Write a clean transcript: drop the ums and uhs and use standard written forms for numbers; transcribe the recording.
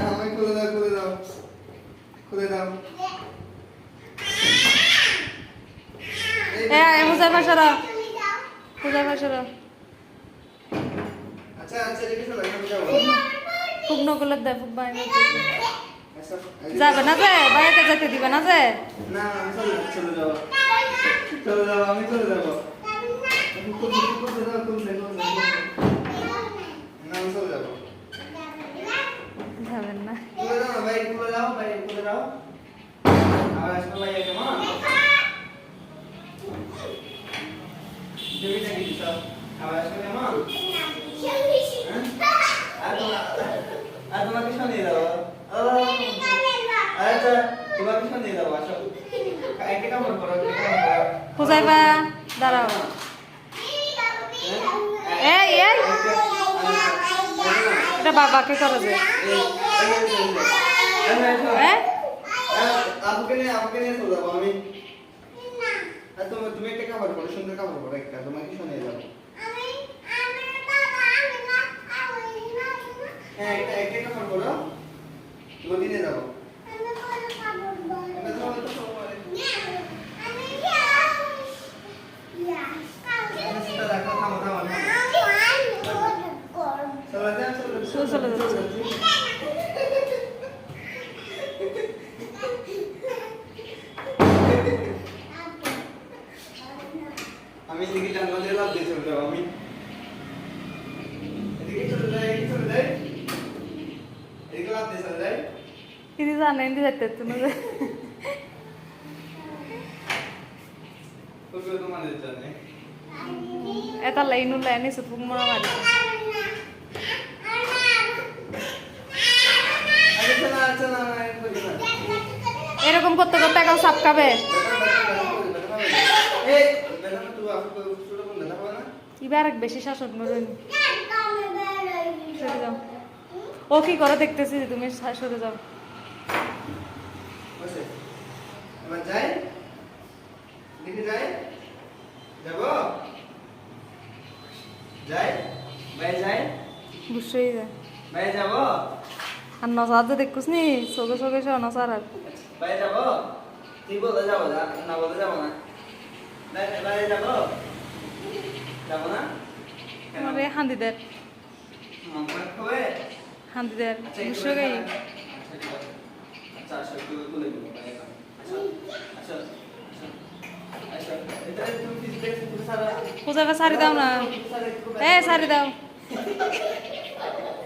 আমায় খুলে দাও, খুলে দাও, খুলে দাও। হুজাইফা সরো, হুজাইফা সরো। আচ্ছা আচ্ছা দেখে চলো, এখন যাবো। ফুক নকলের দে, ফুক ভাই যাবে না যে, ভাইয়াকে যেতে দিবে না যে। না আমি চলে যাবো, চলে যাবো, আমি চলে যাবো। না আমি চলে যাবো। যাবেন না। খুলে দাও না ভাই, খুলে দাও ভাই, খুলে দাও। আবার আসবে ভাই কেমন? তুমি নাকি দিছো? আবার আসবে কেমন? আর তোমাকে শুনিয়ে দাও। আচ্ছা তোমাকে শুনিয়ে দাও, আসো। একটা কামড় করো, একটা কামড় করো। হুজাইফা দাঁড়াও। এই এটা বাবাকে করে যে। আপুকে নিয়ে চলে যাবো আমি। তুমি একটা কামড় করো, সুন্দর কামড় করো একটা, তোমাকে শুনিয়ে যাবো। হ্যাঁ একটা কামড় করো, তোমাকে নিয়ে যাবো। চলে যাচ্ছে। আমি এদিকে জানলা দিয়ে লাফ দিয়ে চলে যাবো আমি। এদিকে চলে যাই, এদিকে চলে যাই, এদিকে লাফ দিয়ে চলে যাই। ఇది জানেন যেতে তুমি যে। তোকে তোমাদের জন্য এটা লাইনু লাইনে সুপুক মরা মারি। আচ্ছা না এরকম করতে করতে এখন সাপ খাবে। এই বেলা না তুই আপু ছোট বন্ধ না পাবা না। এবার এক বেশি শাসন করেন। সরে যাও। ও কি করে দেখতেছি যে তুমি সরে যাও। বসে এবার যাই, দেখে যাই, যাবো, যাই, ভাই যাই, বুঝছেই যায়। ভাই যাবো, আর নসার তো দেখুস নি চোখে চোখে সে নসার আর। ভাই যাবো, তুই বলতে যাবো না, বলতে যাবো না, ভাই যাবো, যাবো না কেন? আমারে হান্দিদের মন খারাপ হবে? হান্দিদের আচ্ছা বুঝছো গাই। আচ্ছা আচ্ছা তুলে দিব ভাই, আচ্ছা আচ্ছা আচ্ছা এটা তুমি কি দেখতে সারা কোথায় সারি দাও না। এ সারি দাও।